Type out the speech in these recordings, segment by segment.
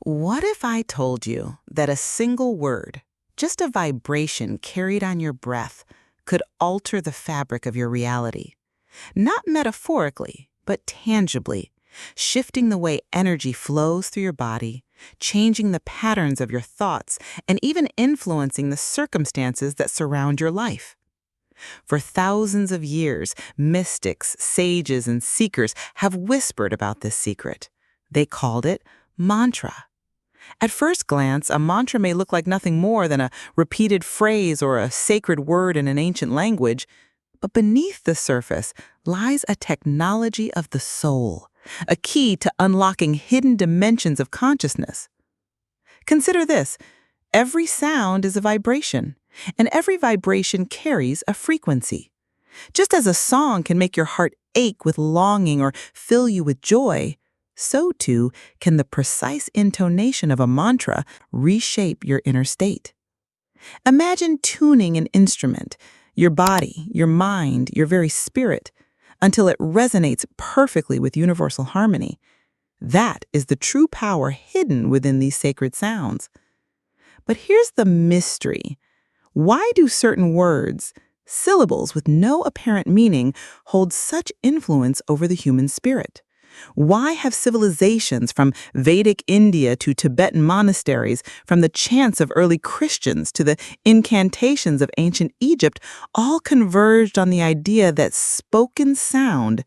What if I told you that a single word, just a vibration carried on your breath, could alter the fabric of your reality? Not metaphorically, but tangibly, shifting the way energy flows through your body, changing the patterns of your thoughts, and even influencing the circumstances that surround your life. For thousands of years, mystics, sages, and seekers have whispered about this secret. They called it mantra. At first glance, a mantra may look like nothing more than a repeated phrase or a sacred word in an ancient language, but beneath the surface lies a technology of the soul, a key to unlocking hidden dimensions of consciousness. Consider this: every sound is a vibration, and every vibration carries a frequency. Just as a song can make your heart ache with longing or fill you with joy, so too can the precise intonation of a mantra reshape your inner state. Imagine tuning an instrument, your body, your mind, your very spirit, until it resonates perfectly with universal harmony. That is the true power hidden within these sacred sounds. But here's the mystery. Why do certain words, syllables with no apparent meaning, hold such influence over the human spirit? Why have civilizations from Vedic India to Tibetan monasteries, from the chants of early Christians to the incantations of ancient Egypt, all converged on the idea that spoken sound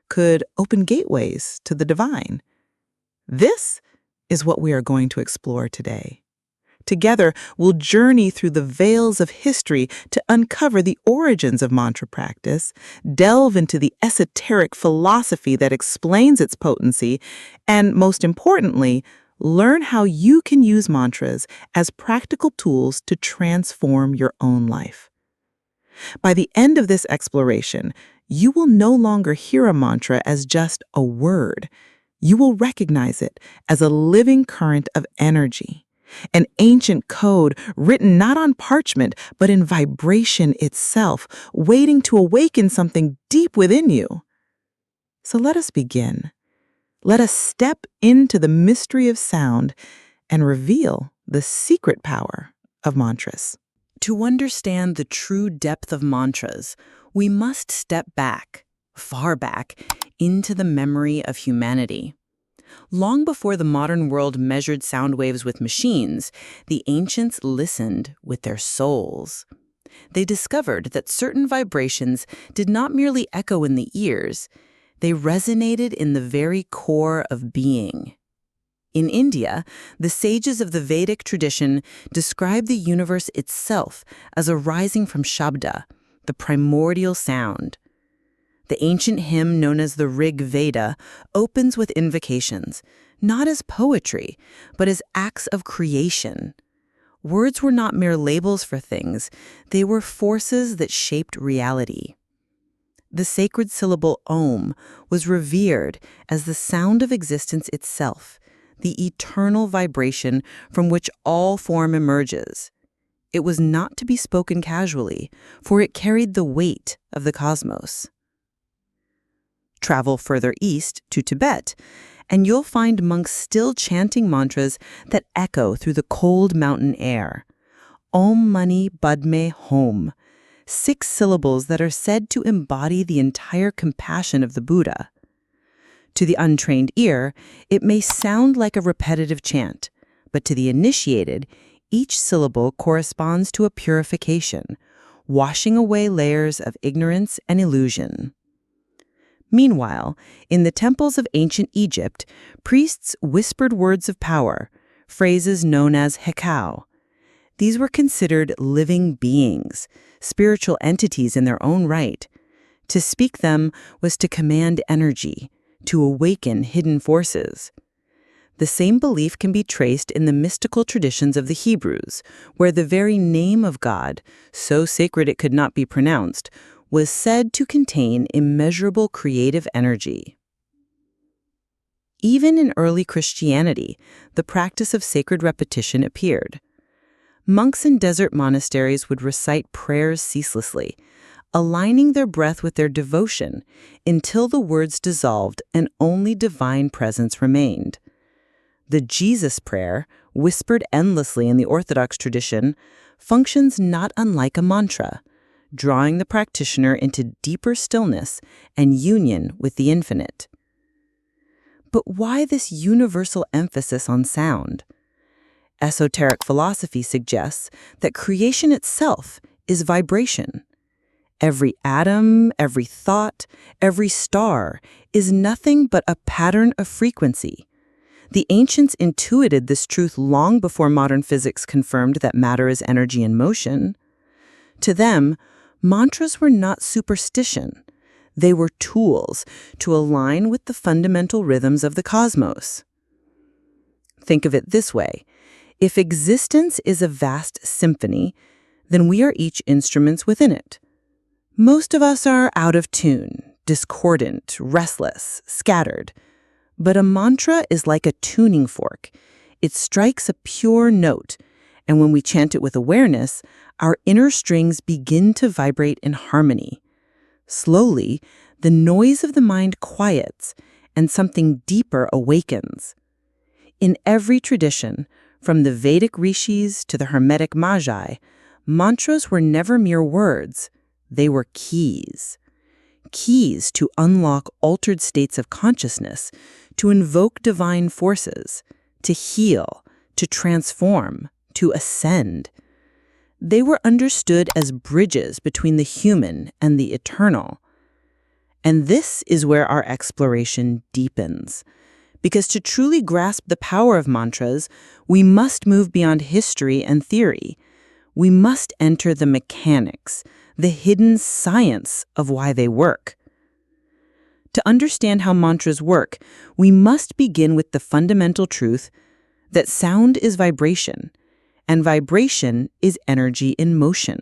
could open gateways to the divine? This is what we are going to explore today. Together, we'll journey through the veils of history to uncover the origins of mantra practice, delve into the esoteric philosophy that explains its potency, and most importantly, learn how you can use mantras as practical tools to transform your own life. By the end of this exploration, you will no longer hear a mantra as just a word. You will recognize it as a living current of energy. An ancient code written not on parchment, but in vibration itself, waiting to awaken something deep within you. So let us begin. Let us step into the mystery of sound and reveal the secret power of mantras. To understand the true depth of mantras, we must step back, far back, into the memory of humanity. Long before the modern world measured sound waves with machines, the ancients listened with their souls. They discovered that certain vibrations did not merely echo in the ears, they resonated in the very core of being. In India, the sages of the Vedic tradition describe the universe itself as arising from Shabda, the primordial sound. The ancient hymn known as the Rig Veda opens with invocations, not as poetry, but as acts of creation. Words were not mere labels for things, they were forces that shaped reality. The sacred syllable Om was revered as the sound of existence itself, the eternal vibration from which all form emerges. It was not to be spoken casually, for it carried the weight of the cosmos. Travel further east to Tibet, and you'll find monks still chanting mantras that echo through the cold mountain air. Om Mani Padme Hum, 6 syllables that are said to embody the entire compassion of the Buddha. To the untrained ear, it may sound like a repetitive chant, but to the initiated, each syllable corresponds to a purification, washing away layers of ignorance and illusion. Meanwhile, in the temples of ancient Egypt, priests whispered words of power, phrases known as hekau. These were considered living beings, spiritual entities in their own right. To speak them was to command energy, to awaken hidden forces. The same belief can be traced in the mystical traditions of the Hebrews, where the very name of God, so sacred it could not be pronounced, was said to contain immeasurable creative energy. Even in early Christianity, the practice of sacred repetition appeared. Monks in desert monasteries would recite prayers ceaselessly, aligning their breath with their devotion until the words dissolved and only divine presence remained. The Jesus prayer, whispered endlessly in the Orthodox tradition, functions not unlike a mantra, drawing the practitioner into deeper stillness and union with the infinite. But why this universal emphasis on sound? Esoteric philosophy suggests that creation itself is vibration. Every atom, every thought, every star is nothing but a pattern of frequency. The ancients intuited this truth long before modern physics confirmed that matter is energy in motion. To them, mantras were not superstition. They were tools to align with the fundamental rhythms of the cosmos. Think of it this way. If existence is a vast symphony, then we are each instruments within it. Most of us are out of tune, discordant, restless, scattered. But a mantra is like a tuning fork. It strikes a pure note, and when we chant it with awareness, our inner strings begin to vibrate in harmony. Slowly, the noise of the mind quiets, and something deeper awakens. In every tradition, from the Vedic rishis to the Hermetic magi, mantras were never mere words. They were keys. Keys to unlock altered states of consciousness, to invoke divine forces, to heal, to transform, to ascend. They were understood as bridges between the human and the eternal. And this is where our exploration deepens. Because to truly grasp the power of mantras, we must move beyond history and theory. We must enter the mechanics, the hidden science of why they work. To understand how mantras work, we must begin with the fundamental truth that sound is vibration, and vibration is energy in motion.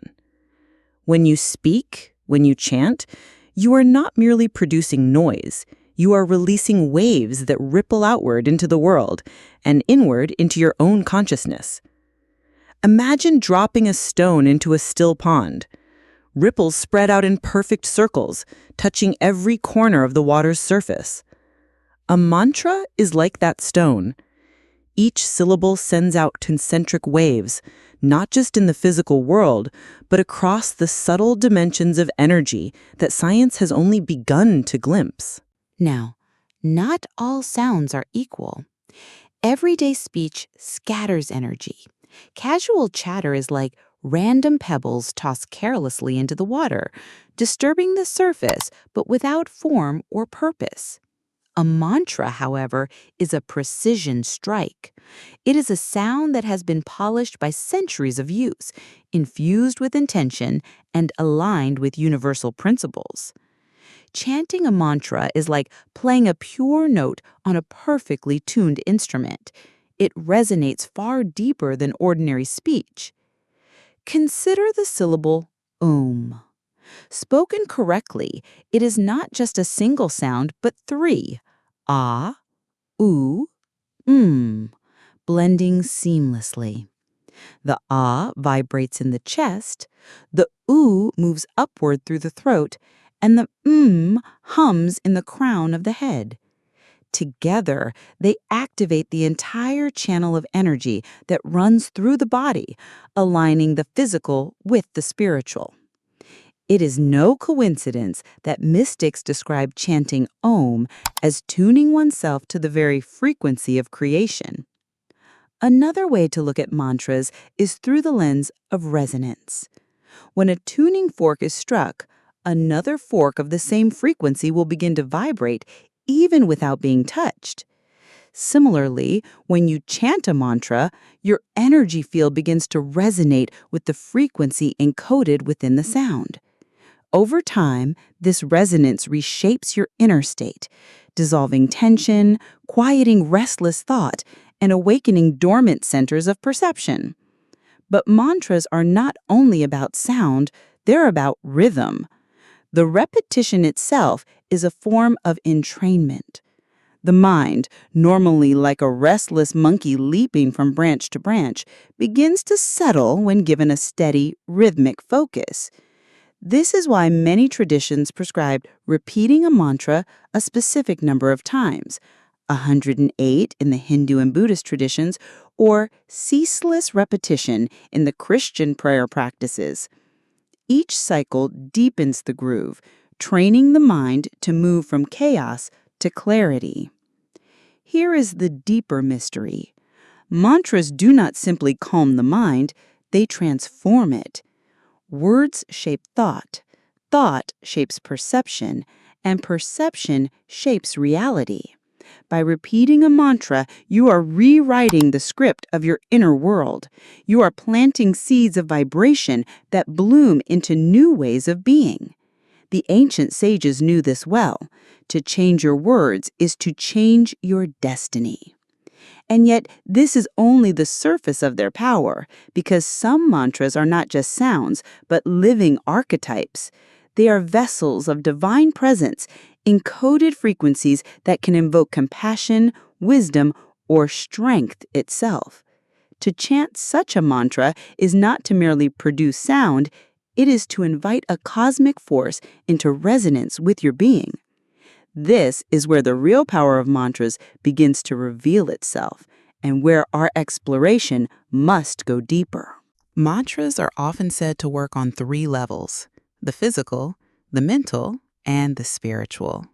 When you speak, when you chant, you are not merely producing noise. You are releasing waves that ripple outward into the world and inward into your own consciousness. Imagine dropping a stone into a still pond. Ripples spread out in perfect circles, touching every corner of the water's surface. A mantra is like that stone. Each syllable sends out concentric waves, not just in the physical world, but across the subtle dimensions of energy that science has only begun to glimpse. Now, not all sounds are equal. Everyday speech scatters energy. Casual chatter is like random pebbles tossed carelessly into the water, disturbing the surface but without form or purpose. A mantra, however, is a precision strike. It is a sound that has been polished by centuries of use, infused with intention, and aligned with universal principles. Chanting a mantra is like playing a pure note on a perfectly tuned instrument. It resonates far deeper than ordinary speech. Consider the syllable Om. Spoken correctly, it is not just a single sound, but three: Ah, Oo, blending seamlessly. The Ah vibrates in the chest, the Oo moves upward through the throat, and the hums in the crown of the head. Together, they activate the entire channel of energy that runs through the body, aligning the physical with the spiritual. It is no coincidence that mystics describe chanting Om as tuning oneself to the very frequency of creation. Another way to look at mantras is through the lens of resonance. When a tuning fork is struck, another fork of the same frequency will begin to vibrate even without being touched. Similarly, when you chant a mantra, your energy field begins to resonate with the frequency encoded within the sound. Over time, this resonance reshapes your inner state, dissolving tension, quieting restless thought, and awakening dormant centers of perception. But mantras are not only about sound, they're about rhythm. The repetition itself is a form of entrainment. The mind, normally like a restless monkey leaping from branch to branch, begins to settle when given a steady, rhythmic focus. This is why many traditions prescribe repeating a mantra a specific number of times, 108 in the Hindu and Buddhist traditions, or ceaseless repetition in the Christian prayer practices. Each cycle deepens the groove, training the mind to move from chaos to clarity. Here is the deeper mystery. Mantras do not simply calm the mind, they transform it. Words shape thought, thought shapes perception, and perception shapes reality. By repeating a mantra, you are rewriting the script of your inner world. You are planting seeds of vibration that bloom into new ways of being. The ancient sages knew this well. To change your words is to change your destiny. And yet, this is only the surface of their power, because some mantras are not just sounds, but living archetypes. They are vessels of divine presence, encoded frequencies that can invoke compassion, wisdom, or strength itself. To chant such a mantra is not to merely produce sound, it is to invite a cosmic force into resonance with your being. This is where the real power of mantras begins to reveal itself, and where our exploration must go deeper. Mantras are often said to work on 3 levels: the physical, the mental, and the spiritual.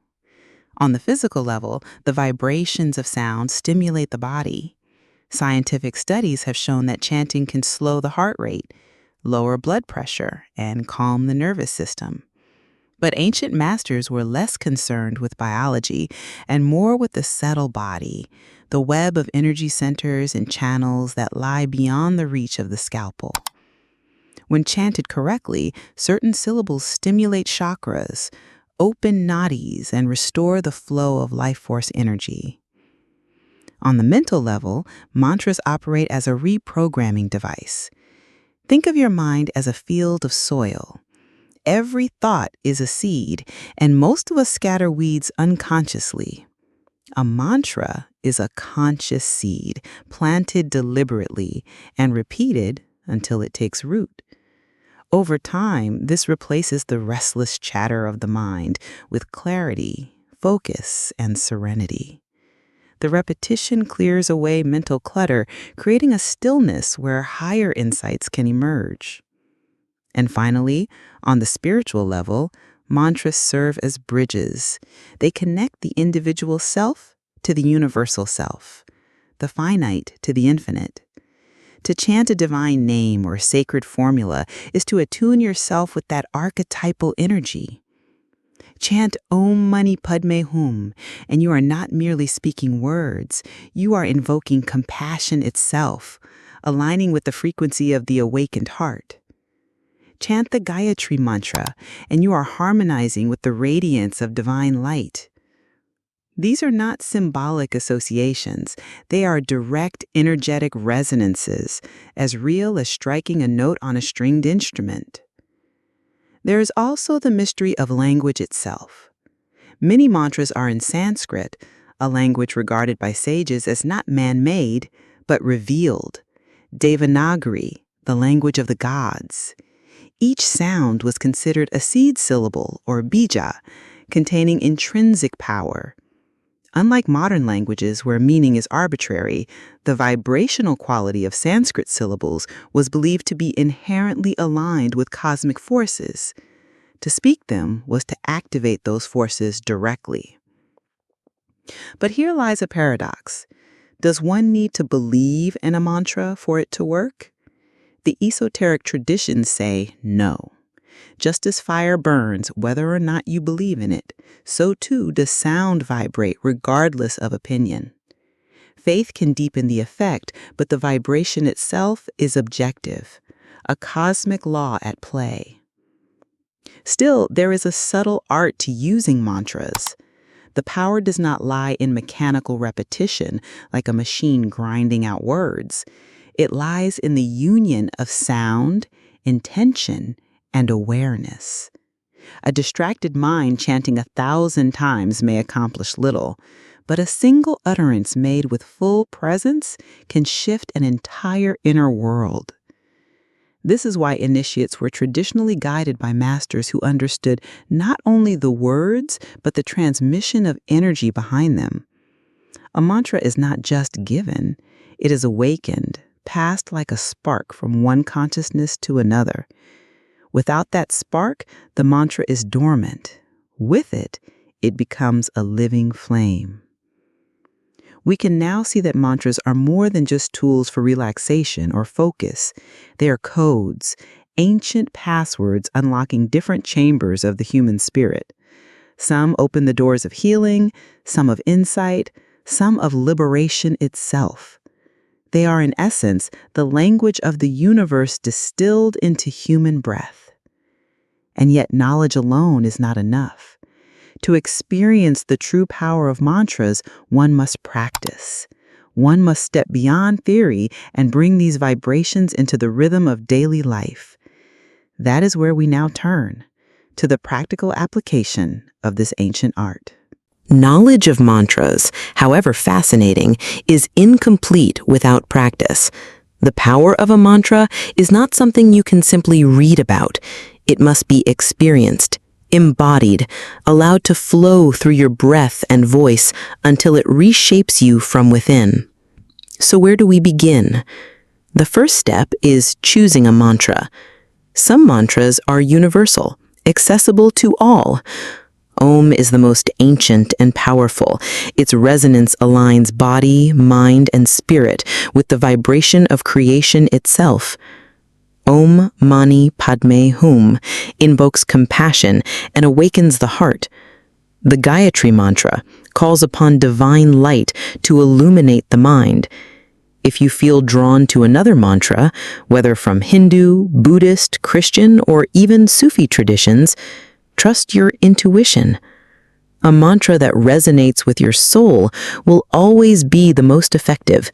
On the physical level, the vibrations of sound stimulate the body. Scientific studies have shown that chanting can slow the heart rate, lower blood pressure, and calm the nervous system. But ancient masters were less concerned with biology and more with the subtle body, the web of energy centers and channels that lie beyond the reach of the scalpel. When chanted correctly, certain syllables stimulate chakras, open nadis, and restore the flow of life force energy. On the mental level, mantras operate as a reprogramming device. Think of your mind as a field of soil. Every thought is a seed, and most of us scatter weeds unconsciously. A mantra is a conscious seed, planted deliberately and repeated until it takes root. Over time, this replaces the restless chatter of the mind with clarity, focus, and serenity. The repetition clears away mental clutter, creating a stillness where higher insights can emerge. And finally, on the spiritual level, mantras serve as bridges. They connect the individual self to the universal self, the finite to the infinite. To chant a divine name or sacred formula is to attune yourself with that archetypal energy. Chant Om Mani Padme Hum, and you are not merely speaking words, you are invoking compassion itself, aligning with the frequency of the awakened heart. Chant the Gayatri Mantra, and you are harmonizing with the radiance of divine light. These are not symbolic associations. They are direct energetic resonances, as real as striking a note on a stringed instrument. There is also the mystery of language itself. Many mantras are in Sanskrit, a language regarded by sages as not man-made, but revealed. Devanagari, the language of the gods. Each sound was considered a seed syllable, or bija, containing intrinsic power. Unlike modern languages where meaning is arbitrary, the vibrational quality of Sanskrit syllables was believed to be inherently aligned with cosmic forces. To speak them was to activate those forces directly. But here lies a paradox. Does one need to believe in a mantra for it to work? The esoteric traditions say no. Just as fire burns whether or not you believe in it, so too does sound vibrate regardless of opinion. Faith can deepen the effect, but the vibration itself is objective, a cosmic law at play. Still, there is a subtle art to using mantras. The power does not lie in mechanical repetition, like a machine grinding out words. It lies in the union of sound, intention, and awareness. A distracted mind chanting 1,000 times may accomplish little, but a single utterance made with full presence can shift an entire inner world. This is why initiates were traditionally guided by masters who understood not only the words, but the transmission of energy behind them. A mantra is not just given, it is awakened, passed like a spark from one consciousness to another. Without that spark, the mantra is dormant. With it, it becomes a living flame. We can now see that mantras are more than just tools for relaxation or focus. They are codes, ancient passwords unlocking different chambers of the human spirit. Some open the doors of healing, some of insight, some of liberation itself. They are, in essence, the language of the universe distilled into human breath. And yet knowledge alone is not enough. To experience the true power of mantras, one must practice. One must step beyond theory and bring these vibrations into the rhythm of daily life. That is where we now turn, to the practical application of this ancient art. Knowledge of mantras, however fascinating, is incomplete without practice. The power of a mantra is not something you can simply read about. It must be experienced, embodied, allowed to flow through your breath and voice until it reshapes you from within. So where do we begin? The first step is choosing a mantra. Some mantras are universal, accessible to all. Om is the most ancient and powerful. Its resonance aligns body, mind, and spirit with the vibration of creation itself. Om Mani Padme Hum invokes compassion and awakens the heart. The Gayatri Mantra calls upon divine light to illuminate the mind. If you feel drawn to another mantra, whether from Hindu, Buddhist, Christian, or even Sufi traditions, trust your intuition. A mantra that resonates with your soul will always be the most effective.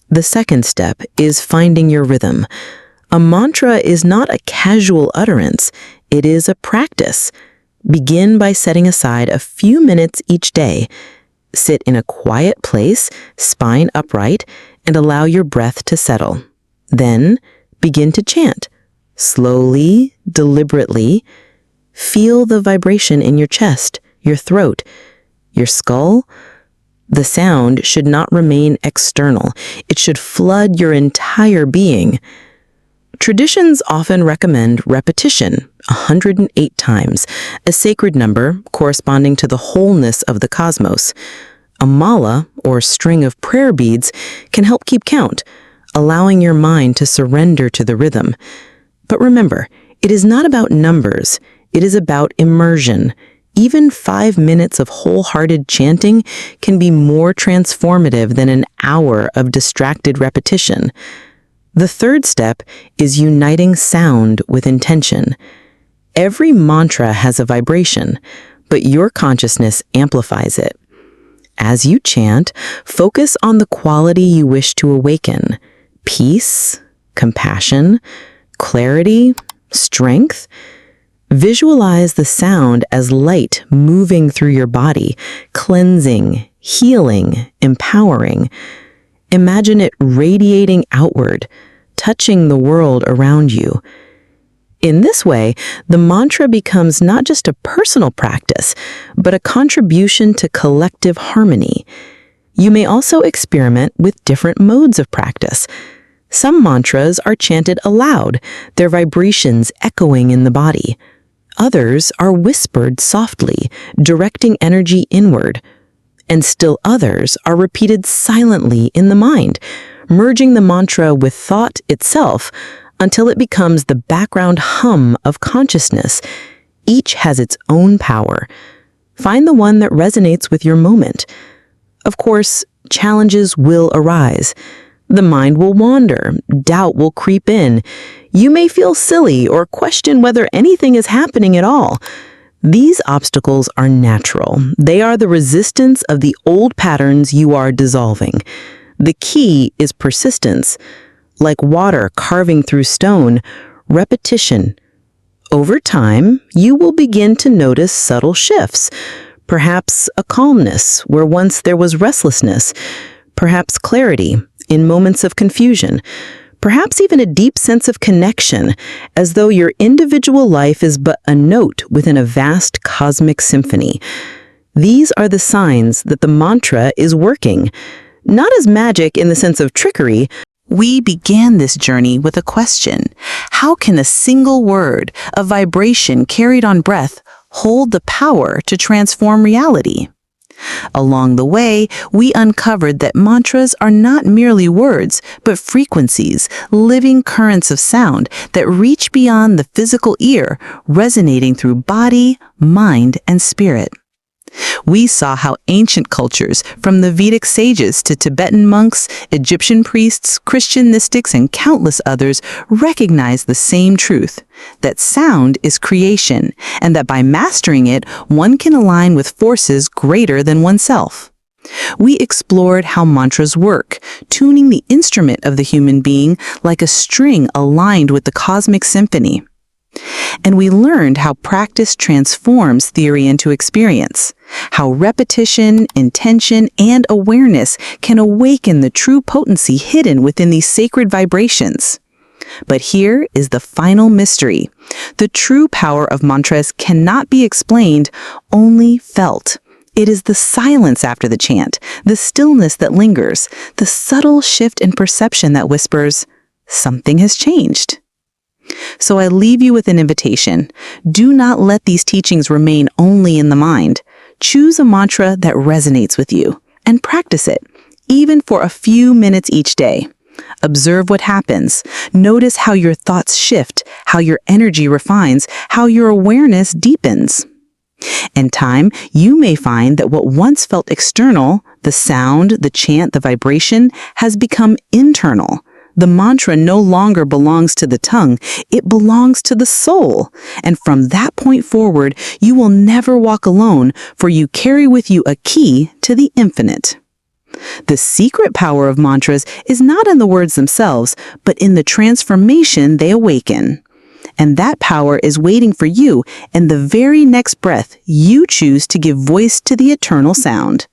The second step is finding your rhythm. A mantra is not a casual utterance, it is a practice. Begin by setting aside a few minutes each day. Sit in a quiet place, spine upright, and allow your breath to settle. Then, begin to chant. Slowly, deliberately. Feel the vibration in your chest, your throat, your skull. The sound should not remain external. It should flood your entire being. Traditions often recommend repetition, 108 times, a sacred number corresponding to the wholeness of the cosmos. A mala, or string of prayer beads, can help keep count, allowing your mind to surrender to the rhythm. But remember, it is not about numbers. It is about immersion. Even 5 minutes of wholehearted chanting can be more transformative than an hour of distracted repetition. The third step is uniting sound with intention. Every mantra has a vibration, but your consciousness amplifies it. As you chant, focus on the quality you wish to awaken: peace, compassion, clarity, strength. Visualize the sound as light moving through your body, cleansing, healing, empowering. Imagine it radiating outward, touching the world around you. In this way, the mantra becomes not just a personal practice, but a contribution to collective harmony. You may also experiment with different modes of practice. Some mantras are chanted aloud, their vibrations echoing in the body. Others are whispered softly, directing energy inward. And still others are repeated silently in the mind, merging the mantra with thought itself until it becomes the background hum of consciousness. Each has its own power. Find the one that resonates with your moment. Of course, challenges will arise. The mind will wander, doubt will creep in. You may feel silly or question whether anything is happening at all. These obstacles are natural. They are the resistance of the old patterns you are dissolving. The key is persistence. Like water carving through stone, repetition. Over time, you will begin to notice subtle shifts. Perhaps a calmness where once there was restlessness. Perhaps clarity in moments of confusion. Perhaps even a deep sense of connection, as though your individual life is but a note within a vast cosmic symphony. These are the signs that the mantra is working. Not as magic in the sense of trickery. We began this journey with a question. How can a single word, a vibration carried on breath, hold the power to transform reality? Along the way, we uncovered that mantras are not merely words, but frequencies, living currents of sound that reach beyond the physical ear, resonating through body, mind, and spirit. We saw how ancient cultures, from the Vedic sages to Tibetan monks, Egyptian priests, Christian mystics, and countless others, recognized the same truth, that sound is creation, and that by mastering it, one can align with forces greater than oneself. We explored how mantras work, tuning the instrument of the human being like a string aligned with the cosmic symphony. And we learned how practice transforms theory into experience, how repetition, intention, and awareness can awaken the true potency hidden within these sacred vibrations. But here is the final mystery. The true power of mantras cannot be explained, only felt. It is the silence after the chant, the stillness that lingers, the subtle shift in perception that whispers, "Something has changed." So I leave you with an invitation. Do not let these teachings remain only in the mind. Choose a mantra that resonates with you and practice it, even for a few minutes each day. Observe what happens. Notice how your thoughts shift, how your energy refines, how your awareness deepens. In time, you may find that what once felt external, the sound, the chant, the vibration, has become internal. The mantra no longer belongs to the tongue, it belongs to the soul. And from that point forward, you will never walk alone, for you carry with you a key to the infinite. The secret power of mantras is not in the words themselves, but in the transformation they awaken. And that power is waiting for you in the very next breath you choose to give voice to the eternal sound.